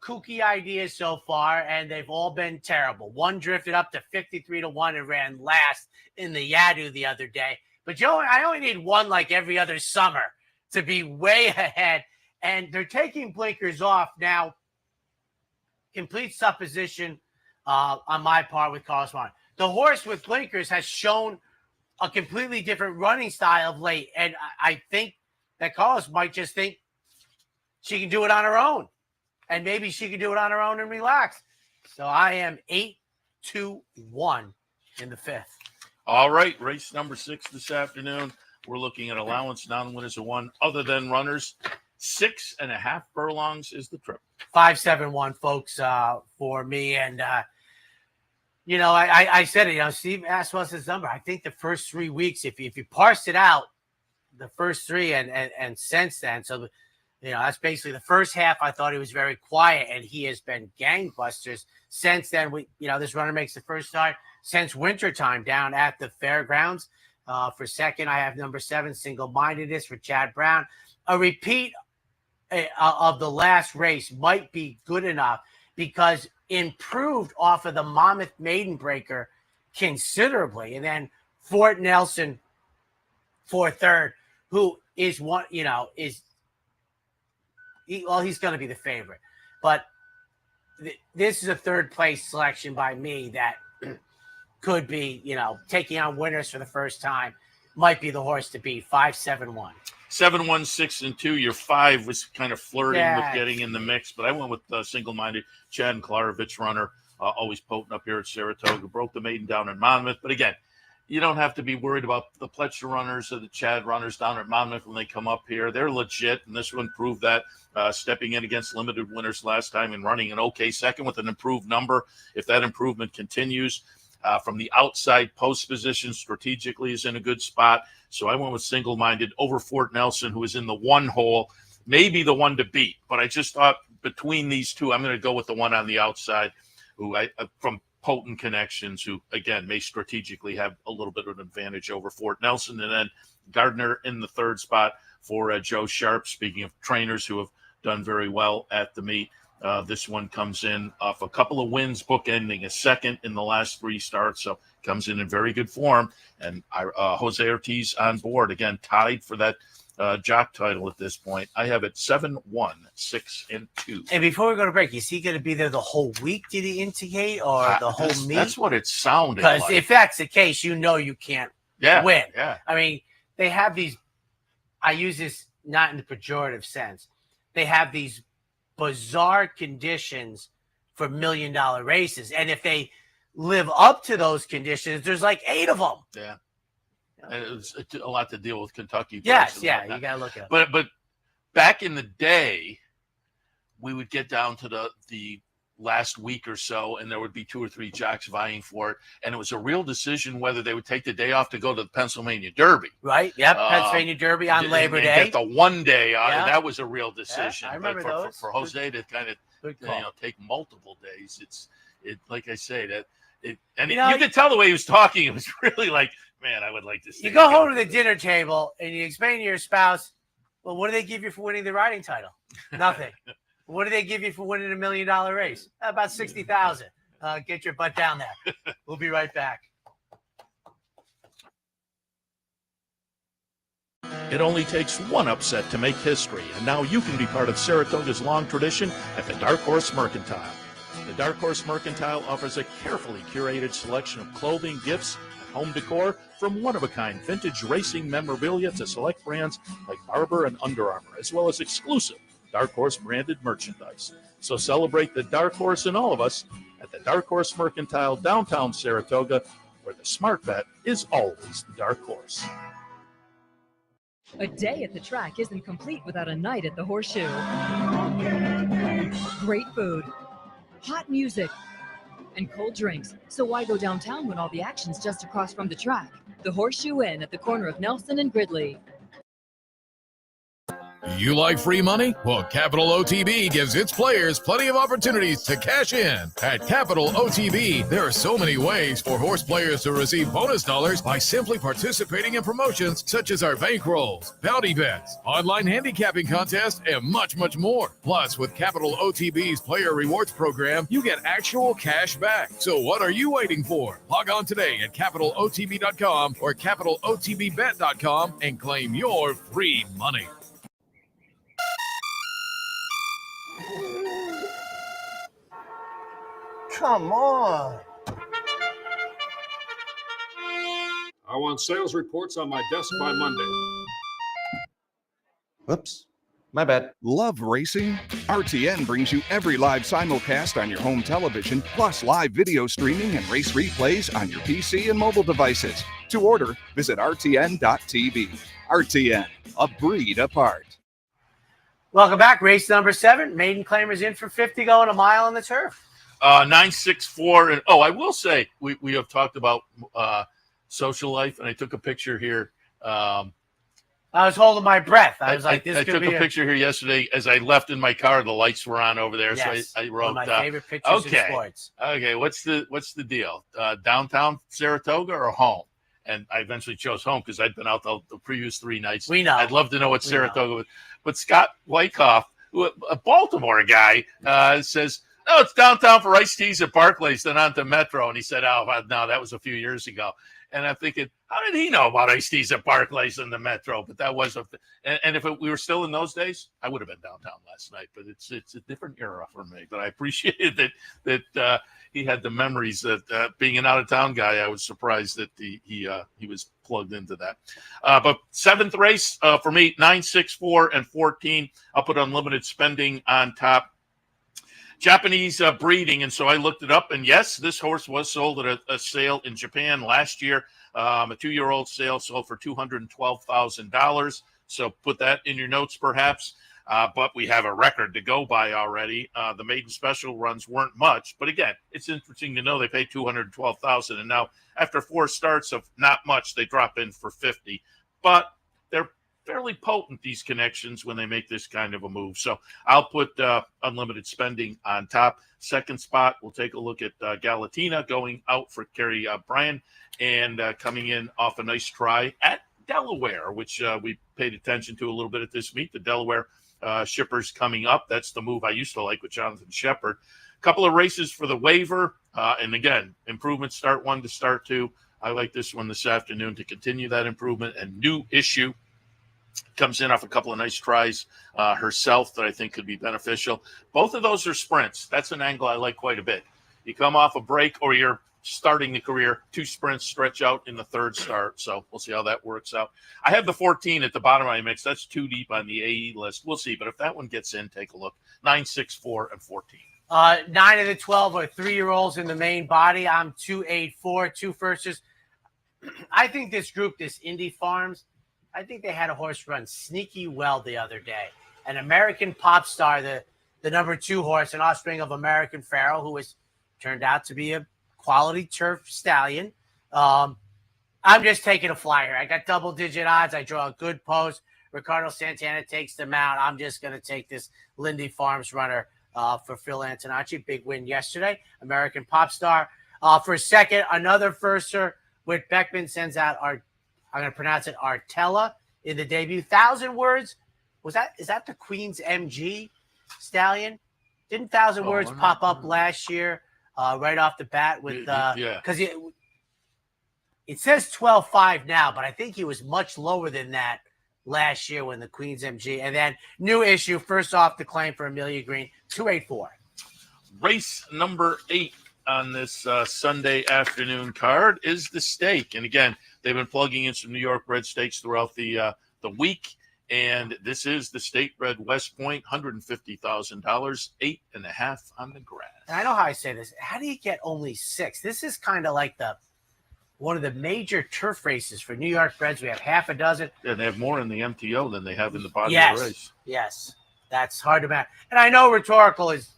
kooky ideas so far, and they've all been terrible. One drifted up to 53-1 and ran last in the Yadu the other day. But Joe, I only need one like every other summer to be way ahead. And they're taking blinkers off now. Complete supposition on my part with Carlos Martin. The horse with blinkers has shown a completely different running style of late. And I think that Carlos might just think she can do it on her own. And maybe she can do it on her own and relax. So I am 8-2-1 in the 5th. All right, race number 6 this afternoon. We're looking at allowance non-winners of 1 other than runners. 6.5 furlongs is the trip. 5-7-1, folks, for me. And, I said it, Steve asked what's his number. I think the first 3 weeks, if you parse it out, the first 3 and since then, so, that's basically the first half. I thought he was very quiet, and he has been gangbusters. Since then, this runner makes the first start since wintertime down at the fairgrounds. For second, I have number 7, Single Mindedness for Chad Brown. A repeat of the last race might be good enough because improved off of the Monmouth Maiden Breaker considerably. And then Fort Nelson for 3rd, who is one, he's going to be the favorite. But this is a 3rd place selection by me that could be, taking on winners for the first time. Might be the horse to beat. 5-7-1. 7-1, 6 and 2. Your 5 was kind of flirting with getting in the mix, but I went with single-minded Chad and Klarovich runner, always potent up here at Saratoga. Broke the maiden down in Monmouth, but again, you don't have to be worried about the Pletcher runners or the Chad runners down at Monmouth when they come up here. They're legit, and this one proved that, stepping in against limited winners last time and running an okay second with an improved number. If that improvement continues, from the outside post position strategically is in a good spot. So I went with single-minded over Fort Nelson, who is in the 1 hole, maybe the one to beat. But I just thought between these 2, I'm going to go with the one on the outside, who from potent connections, who, again, may strategically have a little bit of an advantage over Fort Nelson. And then Gardner in the 3rd spot for Joe Sharp. Speaking of trainers who have done very well at the meet, this one comes in off a couple of wins, bookending a 2nd in the last 3 starts. So comes in very good form. And Jose Ortiz on board, again, tied for that jock title at this point. I have it 7-1, 6 and 2. And before we go to break, is he going to be there the whole week? Did he indicate, or the whole meet? That's what it sounded like. Because if that's the case, you can't win. Yeah. I mean, they have these. I use this not in the pejorative sense. they have these bizarre conditions for $1 million races. And if they live up to those conditions, there's like 8 of them. Yeah. And it's a lot to deal with Kentucky. Yes, yeah, you got to look at it. But back in the day, we would get down to the last week or so, and there would be 2 or 3 jocks vying for it. And it was a real decision whether they would take the day off to go to the Pennsylvania Derby. Right. Yep. Pennsylvania Derby on Labor Day. Get the one day. That was a real decision. Yeah, I remember those. For Jose to kind of take multiple days, it like I say that. You could tell the way he was talking. It was really like, man, I would like to see. You go home to the dinner table and you explain to your spouse, well, what do they give you for winning the riding title? Nothing. What do they give you for winning $1 million race? About $60,000. Get your butt down there. We'll be right back. It only takes one upset to make history, and now you can be part of Saratoga's long tradition at the Dark Horse Mercantile. The Dark Horse Mercantile offers a carefully curated selection of clothing, gifts, and home decor, from one-of-a-kind vintage racing memorabilia to select brands like Barber and Under Armour, as well as exclusive Dark Horse branded merchandise. So celebrate the Dark Horse in all of us at the Dark Horse Mercantile, downtown Saratoga, where the smart bet is always the Dark Horse. A day at the track isn't complete without a night at the Horseshoe. Great food, hot music, and cold drinks. So why go downtown when all the action's just across from the track? The Horseshoe Inn at the corner of Nelson and Gridley. You like free money? Well, Capital OTB gives its players plenty of opportunities to cash in. At Capital OTB, there are so many ways for horse players to receive bonus dollars by simply participating in promotions such as our bankrolls, bounty bets, online handicapping contests, and much, much more. Plus, with Capital OTB's Player Rewards program, you get actual cash back. So what are you waiting for? Log on today at CapitalOTB.com or CapitalOTBBet.com and claim your free money. Come on. I want sales reports on my desk by Monday. Whoops, my bad. Love racing? RTN brings you every live simulcast on your home television, plus live video streaming and race replays on your PC and mobile devices. To order, visit rtn.tv. RTN, a breed apart. Welcome back. Race number 7. Maiden Claimers in for 50, going a mile on the turf. 964. And I will say we have talked about social life, and I took a picture here. I was holding my breath. I was like, this I could took be a picture here yesterday as I left in my car. The lights were on over there, yes, so I wrote. One of my favorite pictures in sports. Okay, what's the deal? Downtown Saratoga or home? And I eventually chose home because I'd been out the previous 3 nights. We know. I'd love to know what Saratoga was. But Scott Wyckoff, a Baltimore guy, says, no, it's downtown for iced teas at Barclays, then on to Metro. And he said, no, that was a few years ago. And I'm thinking, how did he know about iced teas at Barclays and the Metro? But that was and if we were still in those days, I would have been downtown last night. But it's a different era for me. But I appreciated that he had the memories that being an out of town guy. I was surprised that he was plugged into that. But 7th race for me, 9, 6, 4, and 14. I'll put unlimited spending on top. Japanese breeding, and so I looked it up, and yes, this horse was sold at a sale in Japan last year. A 2-year-old sale sold for $212,000. So put that in your notes, perhaps. But we have a record to go by already. The maiden special runs weren't much, but again, it's interesting to know they paid $212,000, and now after 4 starts of not much, they drop in for $50,000. But they're fairly potent, these connections, when they make this kind of a move. So I'll put unlimited spending on top. 2nd spot, we'll take a look at Galatina going out for Kerry Bryan and coming in off a nice try at Delaware, which we paid attention to a little bit at this meet. The Delaware shippers coming up. That's the move I used to like with Jonathan Shepard. A couple of races for the waiver. And again, improvement start 1 to start 2. I like this one this afternoon to continue that improvement. And New Issue comes in off a couple of nice tries herself that I think could be beneficial. Both of those are sprints. That's an angle I like quite a bit. You come off a break or you're starting the career. 2 sprints stretch out in the third start. So we'll see how that works out. I have the 14 at the bottom of my mix. That's too deep on the AE list. We'll see. But if that one gets in, take a look. 9, 6, 4, and 14. 9 of the 12 are 3-year-olds in the main body. I'm 2, 8, 4, 2 firsters. I think this group, this Indy Farms, I think they had a horse run sneaky well the other day. An American Pop Star, the number 2 horse, an offspring of American Pharaoh, who has turned out to be a quality turf stallion. I'm just taking a flyer. I got double-digit odds. I draw a good post. Ricardo Santana takes them out. I'm just going to take this Lindy Farms runner for Phil Antonacci. Big win yesterday. American Pop Star. For a second, another firster with Beckman sends out I'm going to pronounce it Artella in the debut. 1,000 words. Is that the Queen's MG stallion? Didn't 1,000 words pop up last year right off the bat with because it says 12.5 now, but I think he was much lower than that last year when the Queen's MG. And then new issue, first off the claim for Amelia Green, 284. Race number 8 on this Sunday afternoon card is the stake. And again, they've been plugging in some New York bred stakes throughout the week. And this is the state bred West Point, $150,000, 8.5 on the grass. And I know how I say this. How do you get only 6? This is kind of like one of the major turf races for New York breds. We have half a dozen. Yeah, they have more in the MTO than they have in the body of the race. Yes, that's hard to manage. And I know Rhetorical is,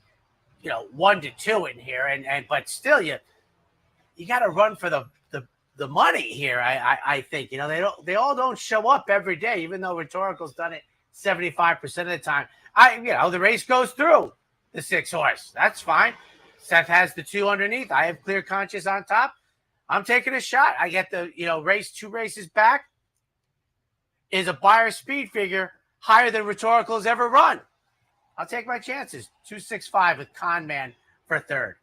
1 to 2 in here, but still, you got to run for the money here. I think they all don't show up every day, even though Rhetorical's done it 75% of the time. The race goes through the 6 horse. That's fine. Seth has the 2 underneath. I have Clear Conscious on top. I'm taking a shot. I get the race 2 races back is a buyer speed figure higher than Rhetorical's ever run. I'll take my chances. 265 with Con Man for third.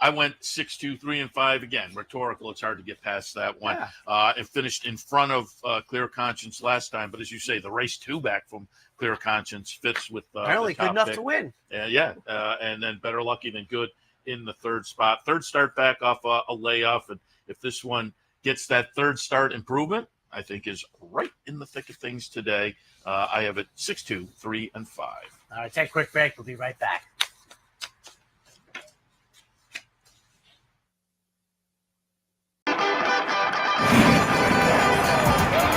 I went 6, 2, 3, and 5 again. Rhetorical. It's hard to get past that one. Yeah. It finished in front of Clear Conscience last time, but as you say, the race 2 back from Clear Conscience fits with apparently good enough to win. And then better lucky than good in the third spot. Third start back off a layoff, and if this one gets that third start improvement, I think is right in the thick of things today. I have it 6, 2, 3, and 5. All right, take a quick break. We'll be right back.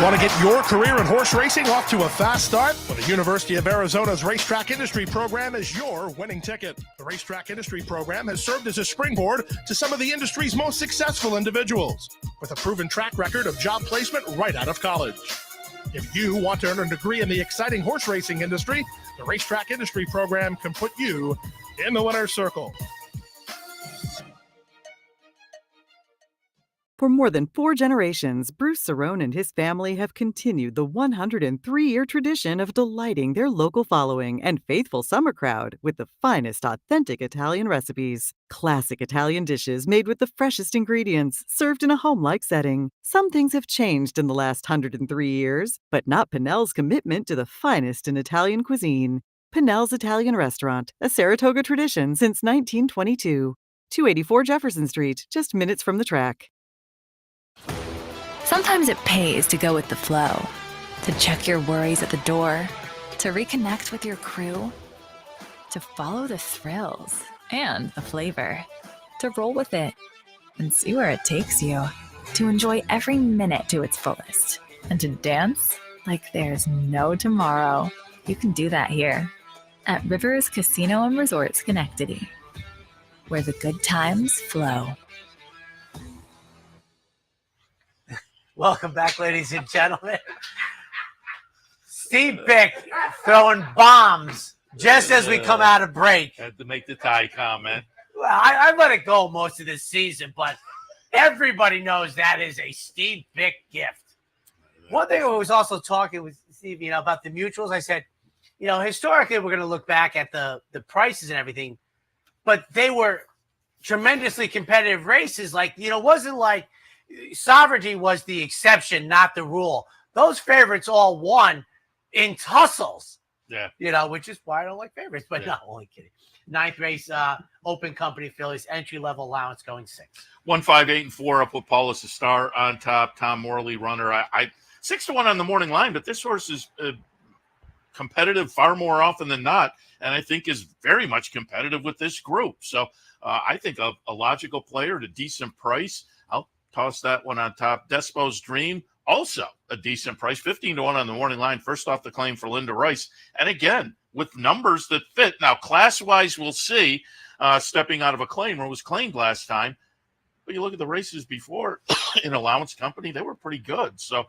Want to get your career in horse racing off to a fast start? Well, the University of Arizona's Racetrack Industry Program is your winning ticket. The Racetrack Industry Program has served as a springboard to some of the industry's most successful individuals, with a proven track record of job placement right out of college. If you want to earn a degree in the exciting horse racing industry, the Racetrack Industry Program can put you in the winner's circle. For more than 4 generations, Bruce Cerrone and his family have continued the 103-year tradition of delighting their local following and faithful summer crowd with the finest authentic Italian recipes. Classic Italian dishes made with the freshest ingredients, served in a home-like setting. Some things have changed in the last 103 years, but not Pinnell's commitment to the finest in Italian cuisine. Pinnell's Italian Restaurant, a Saratoga tradition since 1922. 284 Jefferson Street, just minutes from the track. Sometimes it pays to go with the flow, to check your worries at the door, to reconnect with your crew, to follow the thrills and the flavor, to roll with it and see where it takes you, to enjoy every minute to its fullest, and to dance like there's no tomorrow. You can do that here at Rivers Casino and Resort Schenectady, where the good times flow. Welcome back, ladies and gentlemen. Steve Bick throwing bombs just as we come out of break. Had to make the tie comment. Well, I let it go most of this season, but everybody knows that is a Steve Bick gift. One thing I was also talking with Steve, about the mutuals. I said, historically, we're going to look back at the prices and everything, but they were tremendously competitive races. It wasn't like Sovereignty was the exception, not the rule. Those favorites all won in tussles. Yeah. Which is why I don't like favorites, but no, only kidding. ninth race, Open Company fillies, entry-level allowance going 6. 1, 5, 8, and 4. I'll put Paulus the Star on top. Tom Morley, runner. I 6-1 on the morning line, but this horse is competitive far more often than not, and I think is very much competitive with this group. So I think a logical player at a decent price. I'll toss that one on top. Despo's Dream, also a decent price, 15-1 on the morning line. First off the claim for Linda Rice, and again with numbers that fit. Now class-wise, we'll see. Stepping out of a claim where it was claimed last time. But you look at the races before in Allowance Company, they were pretty good. So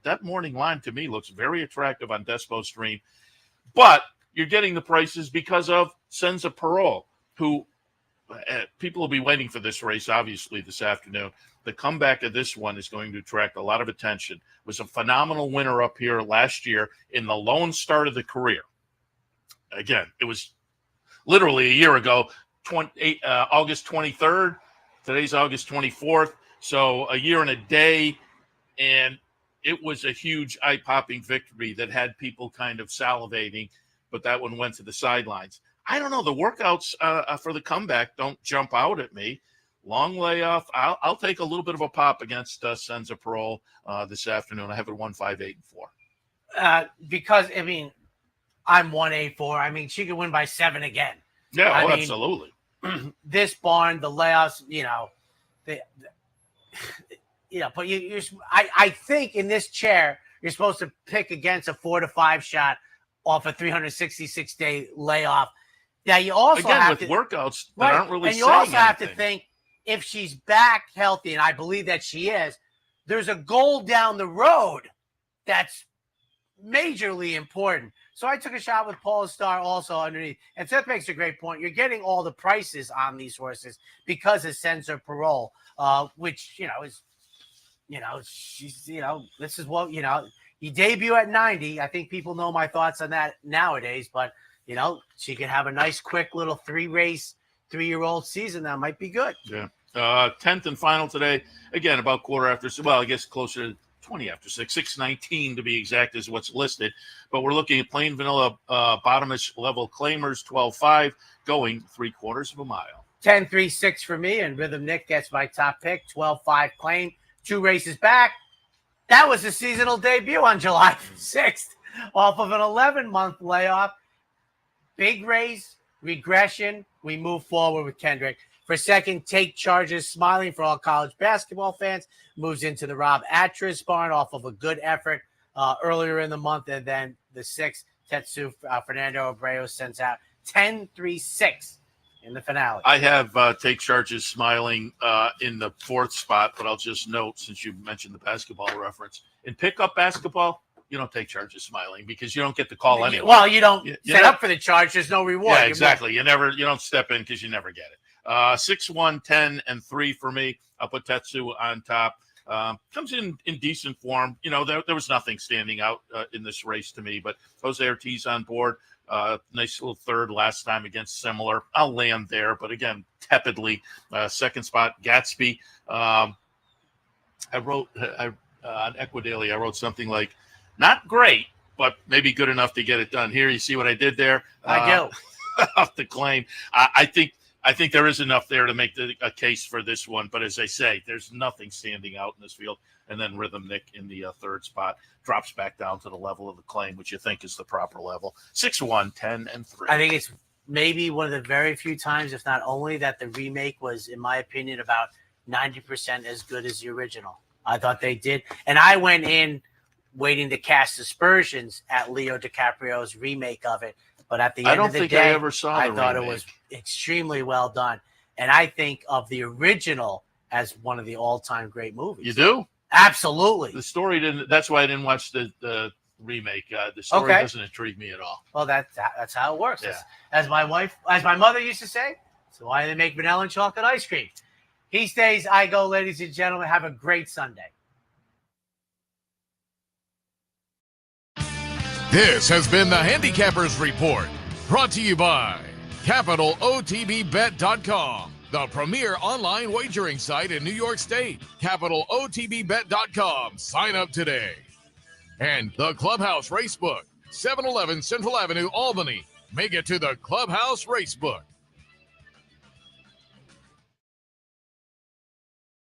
that morning line to me looks very attractive on Despo's Dream. But you're getting the prices because of Senza Parole, who people will be waiting for this race, obviously, this afternoon. The comeback of this one is going to attract a lot of attention. It was a phenomenal winner up here last year in the lone start of the career. Again, it was literally a year ago, August 23rd. Today's August 24th. So a year and a day, and it was a huge eye-popping victory that had people kind of salivating, but that one went to the sidelines. I don't know. The workouts for the comeback don't jump out at me. Long layoff. I'll take a little bit of a pop against Senza Parole this afternoon. I have it 1, 5, 8, and 4. Because, I mean, I'm 1-8-4. I mean, she could win by 7 again. Yeah, I mean, absolutely. This barn, the layoffs, but I think in this chair, you're supposed to pick against a 4 to 5 shot off a 366-day layoff. Now, you also again, have with to, workouts that right, aren't really and you saying also have to anything. think if she's back healthy, and I believe that she is, there's a goal down the road that's majorly important. So I took a shot with Paul Star also underneath. And Seth makes a great point. You're getting all the prices on these horses because of Senza Parole, which, is, she's, this is what, you debut at 90. I think people know my thoughts on that nowadays, but, she could have a nice, quick little 3-year-old season. That might be good. Yeah. 10th and final today. Again, about quarter after, well, I guess closer to 20 after 6, 6:19 to be exact is what's listed. But we're looking at plain vanilla bottomish level claimers, 12.5, going 3/4 of a mile. 10-3-6 for me, and Rhythm Nick gets my top pick, 12.5 claim, 2 races back. That was a seasonal debut on July 6th off of an 11-month layoff. Big race, regression. We move forward with Kendrick. For second, Take Charges, Smiling for all college basketball fans. Moves into the Rob Atras barn off of a good effort earlier in the month. And then the 6th, Tetsu Fernando Abreu sends out 10-3-6 in the finale. I have Take Charges, Smiling in the 4th spot, but I'll just note, since you mentioned the basketball reference, in pickup basketball, you don't take Charges, Smiling, because you don't get the call anyway. Well, you don't set up for the charge. There's no reward. Yeah, exactly. You don't step in because you never get it. 6, 1, 10, and 3 for me. I'll put Tetsu on top. Comes in decent form. There was nothing standing out in this race to me, but Jose Ortiz on board. Nice little third last time against Similar. I'll land there, but again, tepidly. Second spot, Gatsby. I wrote on Equidaily, I wrote something like, not great, but maybe good enough to get it done. Here, you see what I did there? I do. Off the claim. I think there is enough there to make a case for this one. But as I say, there's nothing standing out in this field. And then Rhythm Nick in the 3rd spot drops back down to the level of the claim, which you think is the proper level. 6, 1, 10, and 3. I think it's maybe one of the very few times, if not only, that the remake was, in my opinion, about 90% as good as the original. I thought they did. And I went in waiting to cast aspersions at Leo DiCaprio's remake of it. But at the end of the day, I ever saw I the thought remake. it was extremely well done. And I think of the original as one of the all-time great movies. You do? Absolutely. The story didn't. That's why I didn't watch the remake. The story doesn't intrigue me at all. Well, that's how it works. Yeah. As my mother used to say, so why do they make vanilla and chocolate ice cream? He stays, I go, ladies and gentlemen. Have a great Sunday. This has been the Handicappers Report, brought to you by CapitalOTBBet.com, the premier online wagering site in New York State. CapitalOTBBet.com. Sign up today. And the Clubhouse Racebook, 711 Central Avenue, Albany. Make it to the Clubhouse Racebook.